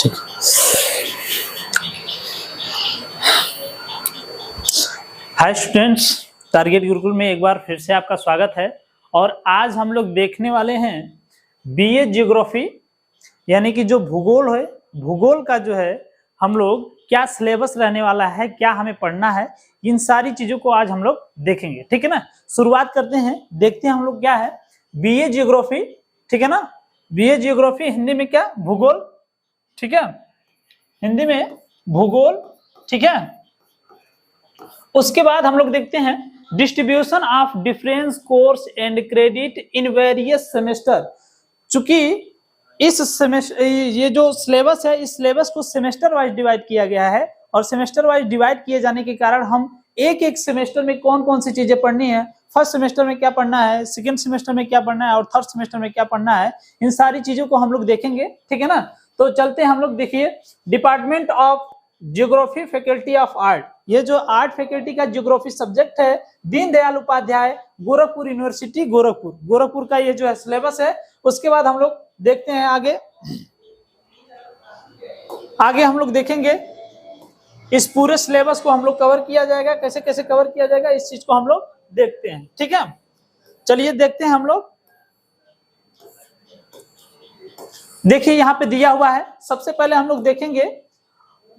ठीक। Hi students, target Gurukul में एक बार फिर से आपका स्वागत है। और आज हम लोग देखने वाले हैं बीए ज्योग्राफी, यानी कि जो भूगोल है, भूगोल का जो है हम लोग क्या सिलेबस रहने वाला है, क्या हमें पढ़ना है, इन सारी चीजों को आज हम लोग देखेंगे। ठीक है ना। शुरुआत करते हैं, देखते हैं हम लोग क्या है बीए ज्योग्राफी। ठीक है ना। बीए ज्योग्राफी हिंदी में क्या, भूगोल। ठीक है, हिंदी में भूगोल। ठीक है। उसके बाद हम लोग देखते हैं distribution of difference course and credit in various semester. चूंकि इस सेमेस्टर ये जो सिलेबस है, इस सिलेबस को सेमेस्टर वाइज डिवाइड किया गया है, और सेमेस्टर वाइज डिवाइड किए जाने के कारण हम एक एक सेमेस्टर में कौन कौन सी चीजें पढ़नी है, फर्स्ट सेमेस्टर में क्या पढ़ना है, सेकंड सेमेस्टर में क्या पढ़ना है और थर्ड सेमेस्टर में क्या पढ़ना है, इन सारी चीजों को हम लोग देखेंगे। ठीक है ना। तो चलते हैं हम लोग। देखिए, department of geography, faculty of art, ये जो आर्ट फैकल्टी का ज्योग्राफी सब्जेक्ट है, दीनदयाल उपाध्याय, गोरखपुर यूनिवर्सिटी, गोरखपुर का ये जो है सिलेबस है। उसके बाद हम लोग देखते हैं आगे हम लोग देखेंगे इस पूरे सिलेबस को हम लोग कवर किया जाएगा, कैसे कैसे कवर किया जाएगा, इस चीज को हम लोग देखते हैं। ठीक है, चलिए देखते हैं हम लोग। देखिए यहाँ पे दिया हुआ है, सबसे पहले हम लोग देखेंगे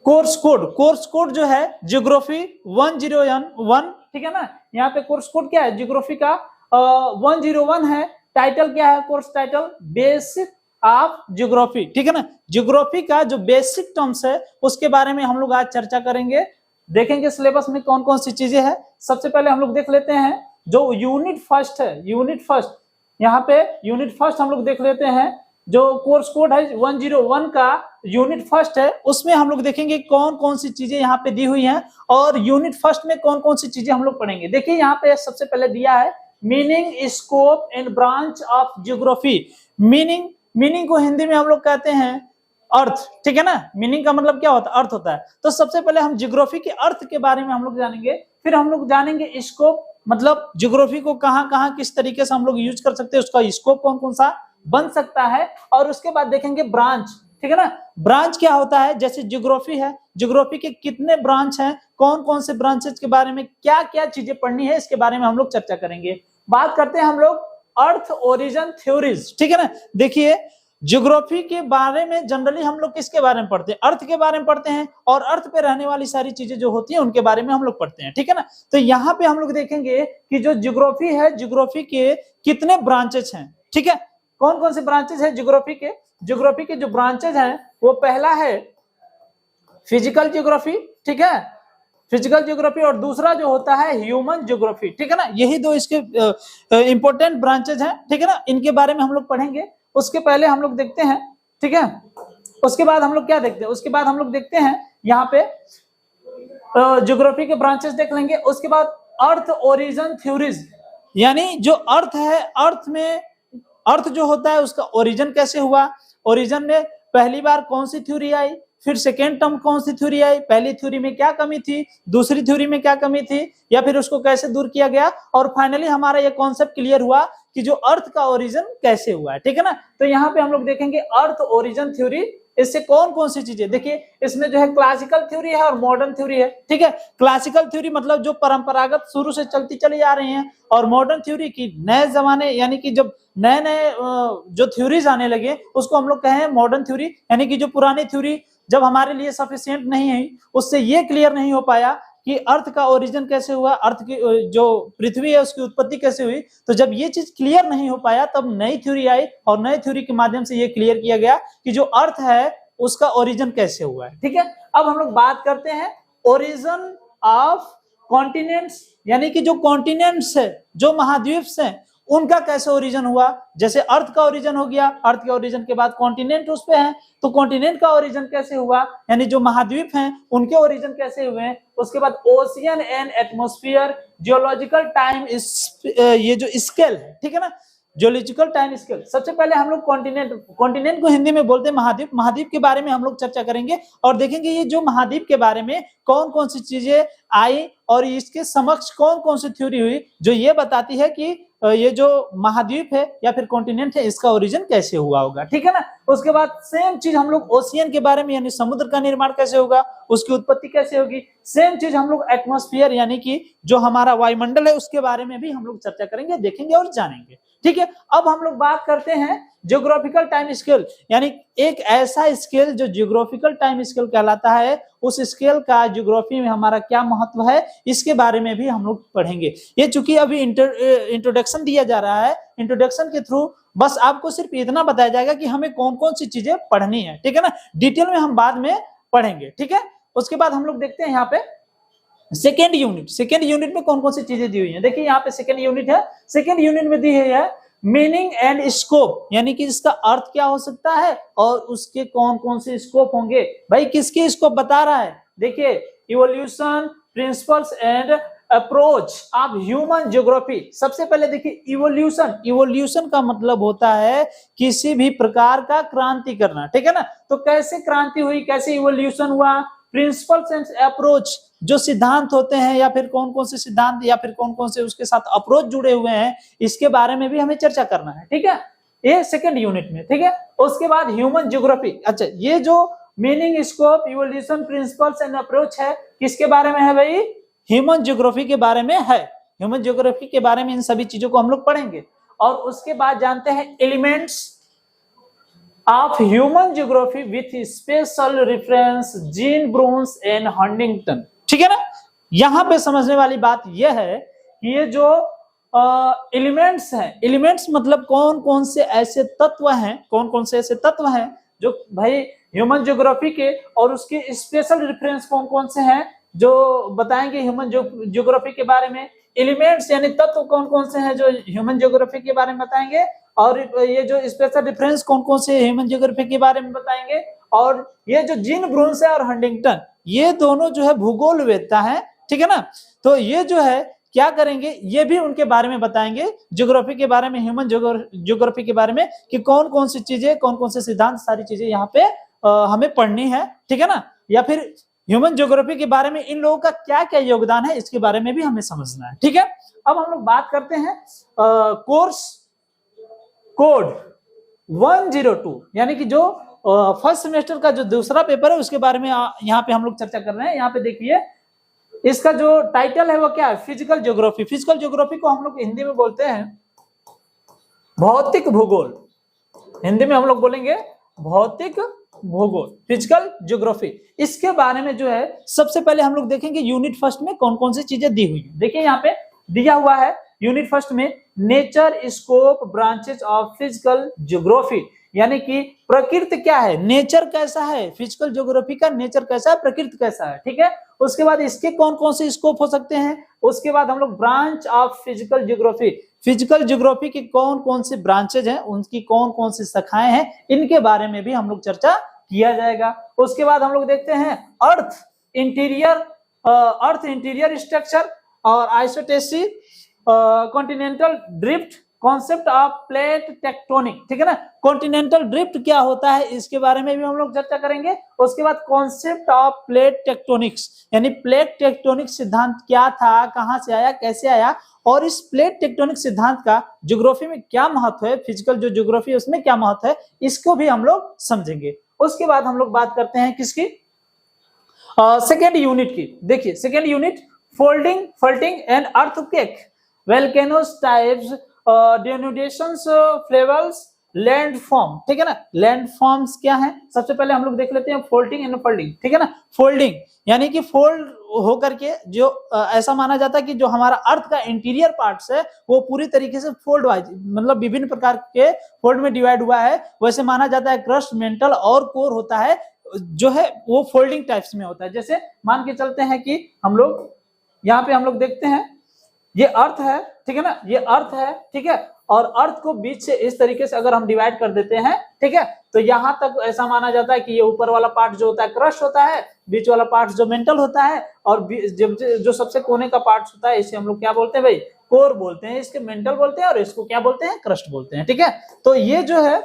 कोर्स कोड जो है ज्योग्राफी 101। ठीक है ना। यहाँ पे कोर्स कोड क्या है, ज्योग्राफी का 101 है। टाइटल क्या है, course title basic of geography. ठीक है ना। ज्योग्राफी का जो बेसिक टर्म्स है उसके बारे में हम लोग आज चर्चा करेंगे, देखेंगे सिलेबस में कौन कौन सी चीजें हैं। सबसे पहले हम लोग देख लेते हैं जो यूनिट फर्स्ट है, यूनिट फर्स्ट, यहाँ पे यूनिट फर्स्ट हम लोग देख लेते हैं। जो कोर्स कोड है 101 का यूनिट फर्स्ट है, उसमें हम लोग देखेंगे कौन कौन सी चीजें यहाँ पे दी हुई हैं, और यूनिट फर्स्ट में कौन कौन सी चीजें हम लोग पढ़ेंगे। देखिए यहाँ पे सबसे पहले दिया है meaning, scope and branch of geography. Meaning को हिंदी में हम लोग कहते हैं अर्थ। ठीक है ना। मीनिंग का मतलब क्या होता है, अर्थ होता है। तो सबसे पहले हम ज्योग्राफी के अर्थ के बारे में हम लोग जानेंगे, फिर हम लोग जानेंगे स्कोप, मतलब ज्योग्राफी को कहाँ कहाँ किस तरीके से हम लोग यूज कर सकते हैं, उसका स्कोप कौन कौन सा बन सकता है, और उसके बाद देखेंगे ब्रांच। ठीक है ना। ब्रांच क्या होता है, जैसे ज्योग्राफी है, ज्योग्राफी के कितने ब्रांच हैं, कौन कौन से ब्रांचेस के बारे में क्या क्या चीजें पढ़नी है, इसके बारे में हम लोग चर्चा करेंगे। बात करते हैं हम लोग अर्थ ओरिजिन थ्योरीज। ठीक है ना। देखिए ज्योग्राफी के बारे में जनरली हम लोग किसके बारे में पढ़ते हैं, अर्थ के बारे में पढ़ते हैं, और अर्थ पे रहने वाली सारी चीजें जो होती हैं उनके बारे में हम लोग पढ़ते हैं। ठीक है ना। तो यहाँ पे हम लोग देखेंगे कि जो ज्योग्राफी है, ज्योग्राफी के कितने ब्रांचेस हैं। ठीक है, कौन कौन से ब्रांचेस है ज्योग्राफी के। ज्योग्राफी के जो ब्रांचेस हैं वो पहला है फिजिकल ज्योग्राफी। ठीक है, फिजिकल ज्योग्राफी, और दूसरा जो होता है ह्यूमन ज्योग्राफी। ठीक है ना। यही दो इसके इंपॉर्टेंट ब्रांचेस हैं। ठीक है ना, इनके बारे में हम लोग पढ़ेंगे। उसके पहले हम लोग देखते हैं, ठीक है, उसके बाद हम लोग क्या देखते हैं, उसके बाद हम लोग देखते हैं यहाँ पे ज्योग्राफी के ब्रांचेस देख लेंगे। उसके बाद अर्थ ओरिजिन थ्योरीज, यानी जो अर्थ है, अर्थ में अर्थ जो होता है उसका ओरिजिन कैसे हुआ, ओरिजिन में पहली बार कौन सी थ्योरी आई, फिर सेकेंड टर्म कौन सी थ्योरी आई, पहली थ्योरी में क्या कमी थी, दूसरी थ्योरी में क्या कमी थी, या फिर उसको कैसे दूर किया गया, और फाइनली हमारा ये कॉन्सेप्ट क्लियर हुआ कि जो अर्थ का ओरिजिन कैसे हुआ है। ठीक है ना। तो यहाँ पे हम लोग देखेंगे अर्थ ओरिजिन थ्योरी, इससे कौन कौन सी चीजें, देखिए इसमें जो है क्लासिकल थ्योरी है और मॉडर्न थ्योरी है। ठीक है, क्लासिकल थ्योरी मतलब जो परंपरागत शुरू से चलती चली आ रही हैं, और मॉडर्न थ्योरी की नए जमाने, यानी कि जब नए नए जो थ्योरीज आने लगे उसको हम लोग कहें मॉडर्न थ्योरी, यानी कि जो पुरानी थ्योरी जब हमारे लिए सफिशिएंट नहीं है, उससे ये क्लियर नहीं हो पाया कि अर्थ का ओरिजिन कैसे हुआ, अर्थ की जो पृथ्वी है उसकी उत्पत्ति कैसे हुई। तो जब ये चीज क्लियर नहीं हो पाया तब नई थ्योरी आई, और नई थ्योरी के माध्यम से ये क्लियर किया गया कि जो अर्थ है उसका ओरिजिन कैसे हुआ है। ठीक है, अब हम लोग बात करते हैं ओरिजिन ऑफ कॉन्टिनेंट्स, यानी कि जो कॉन्टिनेंट्स है, जो महाद्वीप हैं, उनका कैसे ओरिजिन हुआ। जैसे अर्थ का ओरिजिन हो गया, अर्थ के ओरिजिन के बाद कॉन्टिनेंट उस पे है, तो कॉन्टिनेंट का ओरिजिन कैसे हुआ, यानी जो महाद्वीप हैं उनके ओरिजिन कैसे हुए हैं। उसके बाद ocean and atmosphere, geological time, ये जो स्केल है, ठीक है ना, जियोलॉजिकल टाइम स्केल। सबसे पहले हम लोग कॉन्टिनेंट को हिंदी में बोलते हैं महाद्वीप। महाद्वीप के बारे में हम लोग चर्चा करेंगे, और देखेंगे ये जो महाद्वीप के बारे में कौन कौन सी चीजें आई, और इसके समक्ष कौन कौन सी थ्योरी हुई जो ये बताती है कि ये जो महाद्वीप है या फिर कॉन्टिनेंट है इसका ओरिजिन कैसे हुआ होगा, ठीक है ना। उसके बाद सेम चीज हम लोग ओशियन के बारे में यानी समुद्र का निर्माण कैसे होगा, उसकी उत्पत्ति कैसे होगी। सेम चीज हम लोग एटमॉस्फेयर यानी कि जो हमारा वायुमंडल है उसके बारे में भी हम लोग चर्चा करेंगे, देखेंगे और जानेंगे, ठीक है। अब हम लोग बात करते हैं ज्योग्राफिकल टाइम स्केल, यानी एक ऐसा स्केल जो ज्योग्राफिकल टाइम स्केल कहलाता है, उस स्केल का ज्योग्राफी में हमारा क्या महत्व है इसके बारे में भी हम लोग पढ़ेंगे। ये चूंकि अभी इंट्रोडक्शन दिया जा रहा है, इंट्रोडक्शन के थ्रू बस आपको सिर्फ इतना बताया जाएगा कि हमें कौन कौन सी चीजें पढ़नी है, ठीक है ना। डिटेल में हम बाद में पढ़ेंगे, ठीक है। उसके बाद हम लोग देखते हैं यहाँ पे सेकेंड यूनिट। सेकेंड यूनिट में कौन कौन सी चीजें दी हुई है, देखिए यहाँ पे सेकेंड यूनिट है। सेकेंड यूनिट में दी हुई है मीनिंग एंड स्कोप, यानी कि इसका अर्थ क्या हो सकता है और उसके कौन कौन से स्कोप होंगे। भाई किसके स्कोप बता रहा है, देखिए evolution, principles and approach of human geography. सबसे पहले देखिए इवोल्यूशन, इवोल्यूशन का मतलब होता है किसी भी प्रकार का क्रांति करना, ठीक है ना। तो कैसे क्रांति हुई, कैसे इवोल्यूशन हुआ। प्रिंसिपल्स एंड अप्रोच, जो सिद्धांत होते हैं या फिर कौन कौन से सिद्धांत या फिर कौन कौन से उसके साथ अप्रोच जुड़े हुए हैं, इसके बारे में भी हमें चर्चा करना है, ठीक है, ये सेकंड यूनिट में, ठीक है। उसके बाद ह्यूमन ज्योग्राफी, अच्छा ये जो meaning, scope, evolution, principles and approach है किसके बारे में है भाई, ह्यूमन ज्योग्राफी के बारे में है। ह्यूमन ज्योग्राफी के बारे में इन सभी चीजों को हम लोग पढ़ेंगे। और उसके बाद जानते हैं elements of human geography with special reference Jean Brunhes and Huntington, ठीक है ना। यहां पे समझने वाली बात यह है कि ये जो एलिमेंट्स हैं, एलिमेंट्स मतलब कौन कौन से ऐसे तत्व हैं, कौन कौन से ऐसे तत्व हैं जो भाई ह्यूमन ज्योग्राफी के, और उसके स्पेशल रेफरेंस कौन कौन से हैं जो बताएंगे ह्यूमन ज्योग्राफी के बारे में। एलिमेंट्स यानी तत्व कौन कौन से हैं जो ह्यूमन ज्योग्राफी के बारे में बताएंगे, और ये जो स्पेशल रेफरेंस कौन कौन से ह्यूमन ज्योग्राफी के बारे में बताएंगे। और ये जो जीन ब्रून्स है और हंटिंगटन, ये दोनों जो है भूगोलवेत्ता है, ठीक है ना। तो ये जो है क्या करेंगे, ये भी उनके बारे में बताएंगे, ज्योग्राफी के बारे में, ह्यूमन ज्योग्राफी के बारे में कि कौन कौन सी चीजें, कौन कौन से सिद्धांत, सारी चीजें यहाँ पे हमें पढ़नी है, ठीक है ना। या फिर ह्यूमन ज्योग्राफी के बारे में इन लोगों का क्या क्या योगदान है इसके बारे में भी हमें समझना है, ठीक है। अब हम लोग बात करते हैं कोर्स कोड 102, यानी कि जो फर्स्ट सेमेस्टर का जो दूसरा पेपर है उसके बारे में यहाँ पे हम लोग चर्चा कर रहे हैं। यहाँ पे देखिए इसका जो टाइटल है वो क्या है, फिजिकल ज्योग्राफी। फिजिकल ज्योग्राफी को हम लोग हिंदी में बोलते हैं भौतिक भूगोल, हिंदी में हम लोग बोलेंगे भौतिक भूगोल, फिजिकल ज्योग्राफी। इसके बारे में जो है सबसे पहले हम लोग देखेंगे यूनिट फर्स्ट में कौन कौन सी चीजें दी हुई है। देखिए यहाँ पे दिया हुआ है यूनिट फर्स्ट में nature scope branches of physical geography, यानी कि प्रकृति क्या है, नेचर कैसा है, फिजिकल ज्योग्राफी का नेचर कैसा है, प्रकृति कैसा है, ठीक है। उसके बाद इसके कौन कौन से स्कोप हो सकते हैं। उसके बाद हम लोग branch of physical geography, physical geography की कौन कौन सी ब्रांचेज हैं, उनकी कौन कौन सी शाखाएं हैं, इनके बारे में भी हम लोग चर्चा किया जाएगा। उसके बाद हम लोग देखते हैं अर्थ इंटीरियर स्ट्रक्चर और isostasy, continental drift, concept of plate tectonic, ठीक है ना। कॉन्टिनेंटल ड्रिफ्ट क्या होता है इसके बारे में भी हम लोग चर्चा करेंगे। उसके बाद कॉन्सेप्ट ऑफ प्लेट टेक्टोनिक्स, यानी प्लेट टेक्टोनिक सिद्धांत क्या था, कहां से आया, कैसे आया, और इस प्लेट टेक्टोनिक सिद्धांत का ज्योग्राफी में क्या महत्व है, फिजिकल जो ज्योग्राफी है उसमें क्या महत्व है, इसको भी हम लोग समझेंगे। उसके बाद हम लोग बात करते हैं किसकी, सेकेंड यूनिट की। देखिए second unit folding, faulting and earthquake, volcanoes types, denudations, fluvials, landform, ठीक है ना। लैंडफॉर्म्स क्या है, सबसे पहले हम लोग देख लेते हैं फोल्डिंग एंड फोल्डिंग, ठीक है ना। फोल्डिंग यानी कि फोल्ड होकर के जो ऐसा माना जाता है कि जो हमारा अर्थ का इंटीरियर पार्ट्स है वो पूरी तरीके से फोल्ड वाइज, मतलब विभिन्न प्रकार के फोल्ड में डिवाइड हुआ है। वैसे माना जाता है क्रस्ट, मेंटल और कोर होता है जो है वो फोल्डिंग टाइप्स में होता है। जैसे मान के चलते हैं कि हम लोग यहाँ पे हम लोग देखते हैं ये अर्थ है, ठीक है ना, ये अर्थ है, ठीक है, और अर्थ को बीच से इस तरीके से अगर हम डिवाइड कर देते हैं, ठीक है, तो यहां तक ऐसा माना जाता है कि ये ऊपर वाला पार्ट जो होता है क्रस्ट होता है, बीच वाला पार्ट जो मेंटल होता है, और जो सबसे कोने का पार्ट होता है इसे हम लोग क्या बोलते हैं भाई, कोर बोलते हैं, इसके मेंटल बोलते हैं, और इसको क्या बोलते हैं, क्रस्ट बोलते हैं, ठीक है। तो ये जो है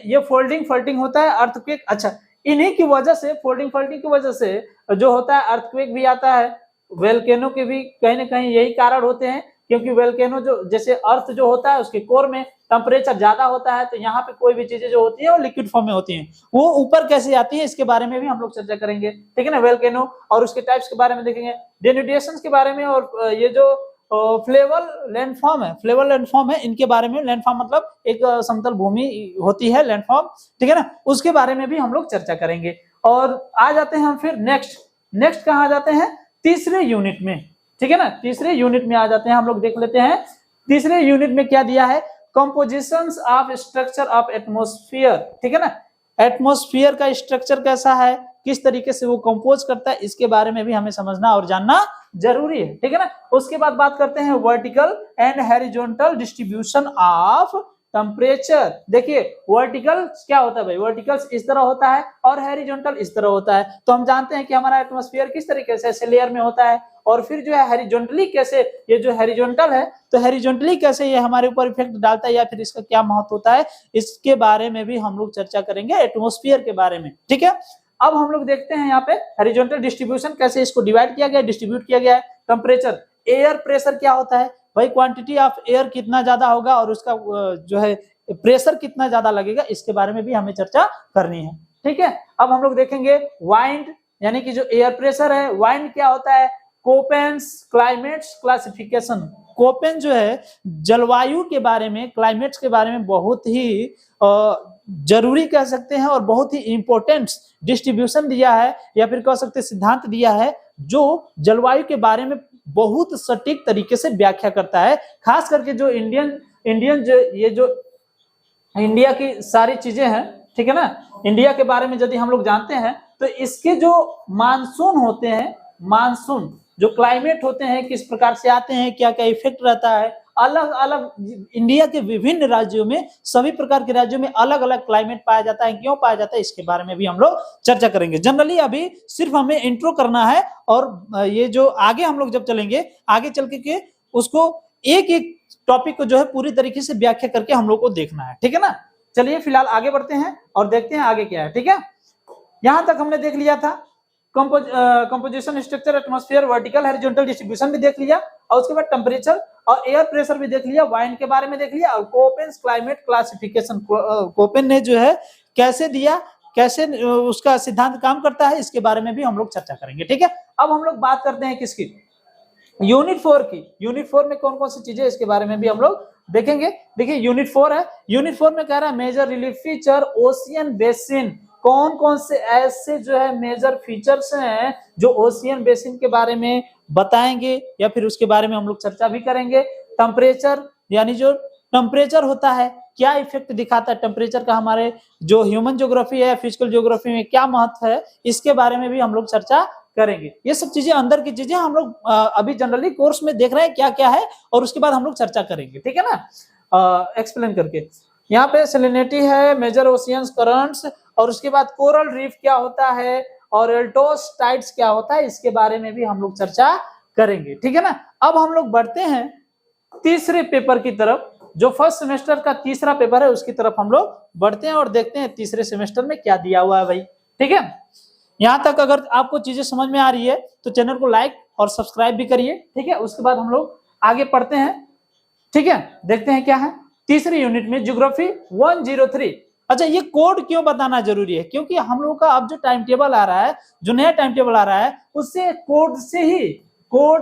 ये फोल्डिंग फल्टिंग होता है, अर्थक्वेक। अच्छा, इन्हीं की वजह से, फोल्डिंग फल्टिंग की वजह से जो होता है अर्थक्वेक भी आता है, वोल्केनो के भी कहीं ना कहीं यही कारण होते हैं क्योंकि वोल्केनो जो जैसे अर्थ जो होता है उसके कोर में टेम्परेचर ज्यादा होता है, तो यहाँ पे कोई भी चीजें जो होती है वो लिक्विड फॉर्म में होती हैं, वो ऊपर कैसे आती है इसके बारे में भी हम लोग चर्चा करेंगे, ठीक है ना। वोल्केनो और उसके टाइप्स के बारे में देखेंगे, डेनुडेशन के बारे में, और ये जो फ्लेवल लैंडफॉर्म है, फ्लेवल लैंडफॉर्म है, इनके बारे में, लैंडफॉर्म मतलब एक समतल भूमि होती है लैंडफॉर्म, ठीक है ना, उसके बारे में भी हम लोग चर्चा करेंगे। और आ जाते हैं हम फिर नेक्स्ट कहाँ आ जाते हैं, तीसरे यूनिट में, ठीक है ना, तीसरे यूनिट में आ जाते हैं हम लोग। देख लेते हैं तीसरे यूनिट में क्या दिया है, compositions of structure of atmosphere, ठीक है ना। एटमॉस्फेयर का स्ट्रक्चर कैसा है, किस तरीके से वो कंपोज करता है, इसके बारे में भी हमें समझना और जानना जरूरी है, ठीक है ना। उसके बाद बात करते हैं vertical and horizontal distribution of temperature. देखिए वर्टिकल क्या होता है भाई, वर्टिकल इस तरह होता है और हॉरिजॉन्टल इस तरह होता है। तो हम जानते हैं कि हमारा एटमॉस्फेयर किस तरीके से ऐसे लेयर में होता है, और फिर जो है हॉरिजॉन्टली कैसे, ये जो हॉरिजॉन्टल है तो हॉरिजॉन्टली कैसे ये हमारे ऊपर इफेक्ट डालता है, या फिर इसका क्या महत्व होता है, इसके बारे में भी हम लोग चर्चा करेंगे, एटमॉस्फेयर के बारे में, ठीक है। अब हम लोग देखते हैं यहाँ पे हॉरिजॉन्टल डिस्ट्रीब्यूशन कैसे इसको डिवाइड किया गया, डिस्ट्रीब्यूट किया गया है। टेम्परेचर, एयर प्रेशर क्या होता है भाई, क्वांटिटी ऑफ एयर कितना ज्यादा होगा और उसका जो है प्रेशर कितना ज्यादा लगेगा, इसके बारे में भी हमें चर्चा करनी है, ठीक है। अब हम लोग देखेंगे वाइंड, यानी कि जो एयर प्रेशर है, वाइंड क्या होता है, कोपेन्स क्लाइमेट्स क्लासिफिकेशन। कोपेन जो है जलवायु के बारे में, क्लाइमेट्स के बारे में बहुत ही जरूरी कह सकते हैं और बहुत ही इंपॉर्टेंट डिस्ट्रीब्यूशन दिया है, या फिर कह सकते हैं सिद्धांत दिया है, जो जलवायु के बारे में बहुत सटीक तरीके से व्याख्या करता है। खास करके जो इंडियन जो ये जो इंडिया की सारी चीजें हैं, ठीक है ना, इंडिया के बारे में यदि हम लोग जानते हैं तो इसके जो मानसून होते हैं, मानसून जो क्लाइमेट होते हैं किस प्रकार से आते हैं, क्या क्या इफेक्ट रहता है, अलग अलग इंडिया के विभिन्न राज्यों में, सभी प्रकार के राज्यों में अलग अलग क्लाइमेट पाया जाता है, क्यों पाया जाता है, इसके बारे में भी हम लोग चर्चा करेंगे। जनरली अभी सिर्फ हमें इंट्रो करना है, और ये जो आगे हम लोग जब चलेंगे, आगे चल के उसको एक एक टॉपिक को जो है पूरी तरीके से व्याख्या करके हम लोग को देखना है, ठीक है ना। चलिए फिलहाल आगे बढ़ते हैं और देखते हैं आगे क्या है, ठीक है। यहां तक हमने देख लिया था composition, structure, atmosphere, vertical horizontal distribution भी देख लिया, और उसके बाद टेम्परेचर और एयर प्रेशर भी देख लिया, वाइंड के बारे में देख लिया, और कोपेन्स क्लाइमेट क्लासिफिकेशन, कोपेन ने जो है कैसे दिया, कैसे उसका सिद्धांत काम करता है, इसके बारे में भी हम लोग चर्चा करेंगे, ठीक है। अब हम लोग बात करते हैं किसकी, यूनिट 4 की। यूनिट 4 में कौन कौन सी चीजें, इसके बारे में भी हम लोग देखेंगे। देखिए यूनिट 4 है, यूनिट 4 में कह रहा है major relief feature ocean basin. कौन कौन से ऐसे जो है मेजर फीचर्स हैं जो ओशियन बेसिन के बारे में बताएंगे, या फिर उसके बारे में हम लोग चर्चा भी करेंगे। टेम्परेचर, यानी जो टेम्परेचर होता है क्या इफेक्ट दिखाता है टेम्परेचर का, हमारे जो ह्यूमन ज्योग्राफी है, फिजिकल ज्योग्राफी में क्या महत्व है, इसके बारे में भी हम लोग चर्चा करेंगे। ये सब चीजें अंदर की चीजें हम लोग अभी जनरली कोर्स में देख रहे हैं क्या क्या है, और उसके बाद हम लोग चर्चा करेंगे, ठीक है ना, एक्सप्लेन करके। यहाँ पे सैलिनिटी है, मेजर ओशियंस करंट्स, और उसके बाद कोरल रीफ क्या होता है, और एल्टोस टाइड्स क्या होता है, इसके बारे में भी हम लोग चर्चा करेंगे, ठीक है ना। अब हम लोग बढ़ते हैं तीसरे पेपर की तरफ, जो फर्स्ट सेमेस्टर का तीसरा पेपर है उसकी तरफ हम लोग बढ़ते हैं और देखते हैं तीसरे सेमेस्टर में क्या दिया हुआ है भाई, ठीक है। यहां तक अगर आपको चीजें समझ में आ रही है तो चैनल को लाइक और सब्सक्राइब भी करिए, ठीक है। उसके बाद हम लोग आगे पढ़ते हैं, ठीक है। देखते हैं क्या है तीसरी यूनिट में, ज्योग्राफी 103। अच्छा, ये कोड क्यों बताना जरूरी है, क्योंकि हम लोग का अब जो टाइम टेबल आ रहा है, जो नया टाइम टेबल आ रहा है, उससे कोड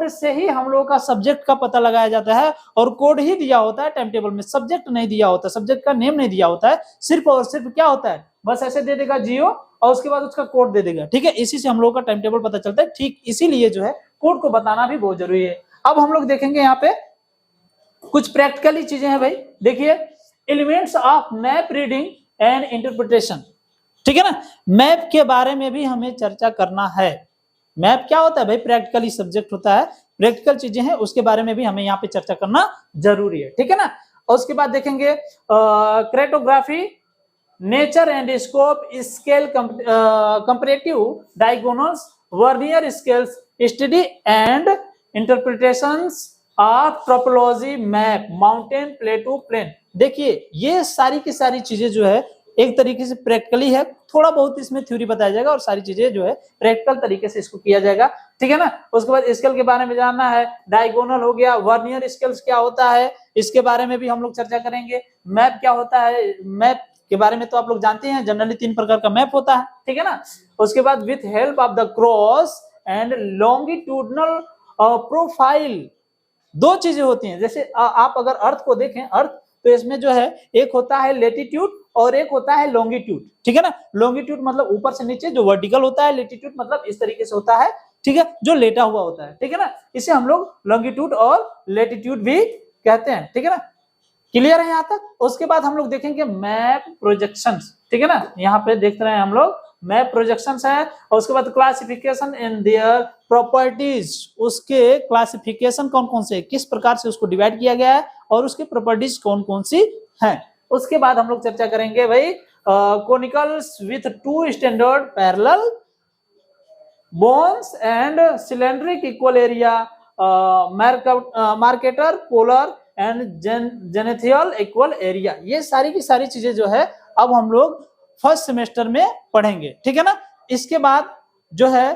से ही हम लोग का सब्जेक्ट का पता लगाया जाता है, और कोड ही दिया होता है टाइम टेबल में, सब्जेक्ट नहीं दिया होता, सब्जेक्ट का नेम नहीं दिया होता है, सिर्फ और सिर्फ क्या होता है, बस ऐसे दे देगा जियो और उसके बाद उसका कोड दे देगा, ठीक है। इसी से हम लोग का टाइम टेबल पता चलता है, ठीक इसीलिए जो है कोड को बताना भी बहुत जरूरी है। अब हम लोग देखेंगे यहाँ पे कुछ प्रैक्टिकली चीजें हैं भाई। देखिए, elements of map reading and interpretation, ठीक है ना। मैप के बारे में भी हमें चर्चा करना है। मैप क्या होता है भाई, प्रैक्टिकली सब्जेक्ट होता है, प्रैक्टिकल चीजें हैं, उसके बारे में भी हमें यहाँ पे चर्चा करना जरूरी है, ठीक है ना। और उसके बाद देखेंगे cartography, nature and scope, scale comparative diagonals, vernier scales, study and interpretations of topology map, mountain, plateau, plain. देखिए ये सारी की सारी चीजें जो है एक तरीके से प्रैक्टिकली है, थोड़ा बहुत इसमें थ्योरी बताया जाएगा और सारी चीजें जो है प्रैक्टिकल तरीके से इसको किया जाएगा, ठीक है ना। उसके बाद स्केल के बारे में जानना है, डायगोनल हो गया, वर्नियर स्केल्स क्या होता है इसके बारे में भी हम लोग चर्चा करेंगे, मैप क्या होता है, मैप के बारे में तो आप लोग जानते हैं, जनरली 3 प्रकार का मैप होता है, ठीक है ना। उसके बाद with help of the cross and longitudinal profile, 2 चीजें होती हैं। जैसे आप अगर अर्थ को देखें, अर्थ तो इसमें जो है एक होता है लेटीट्यूड और एक होता है लॉन्गिट्यूड, ठीक है ना। लॉन्गिट्यूड मतलब ऊपर से नीचे जो वर्टिकल होता है, लेटीट्यूड मतलब इस तरीके से होता है, ठीक है, जो लेटा हुआ होता है, ठीक है ना। इसे हम लोग लॉन्गिट्यूड और लेटीट्यूड भी कहते हैं, ठीक है ना। क्लियर है यहाँ तक। उसके बाद हम लोग देखेंगे मैप प्रोजेक्शंस, ठीक है ना। यहाँ पे देख रहे हैं हम लोग मैप प्रोजेक्शंस है, और उसके बाद क्लासिफिकेशन इन देयर प्रॉपर्टीज, उसके क्लासिफिकेशन कौन कौन से, किस प्रकार से उसको डिवाइड किया गया है और उसकी प्रॉपर्टीज कौन कौन सी हैं। उसके बाद हम लोग चर्चा करेंगे भाई conicals with 2 standard parallel Bonne's and cylindrical equal area, Mercator polar and zenithal equal area. ये सारी की सारी चीजें जो है अब हम लोग फर्स्ट सेमेस्टर में पढ़ेंगे, ठीक है ना। इसके बाद जो है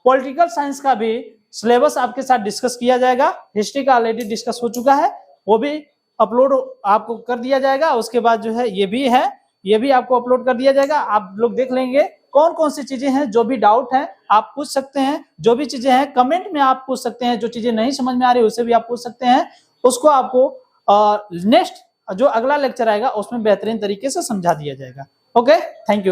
पॉलिटिकल साइंस का भी सिलेबस आपके साथ डिस्कस किया जाएगा। हिस्ट्री का ऑलरेडी डिस्कस हो चुका है, वो भी अपलोड आपको कर दिया जाएगा। उसके बाद जो है ये भी है, ये भी आपको अपलोड कर दिया जाएगा। आप लोग देख लेंगे कौन कौन सी चीजें हैं, जो भी डाउट है आप पूछ सकते हैं, जो भी चीजें हैं कमेंट में आप पूछ सकते हैं, जो चीजें नहीं समझ में आ रही उसे भी आप पूछ सकते हैं। उसको आपको नेक्स्ट जो अगला लेक्चर आएगा उसमें बेहतरीन तरीके से समझा दिया जाएगा। Okay, thank you.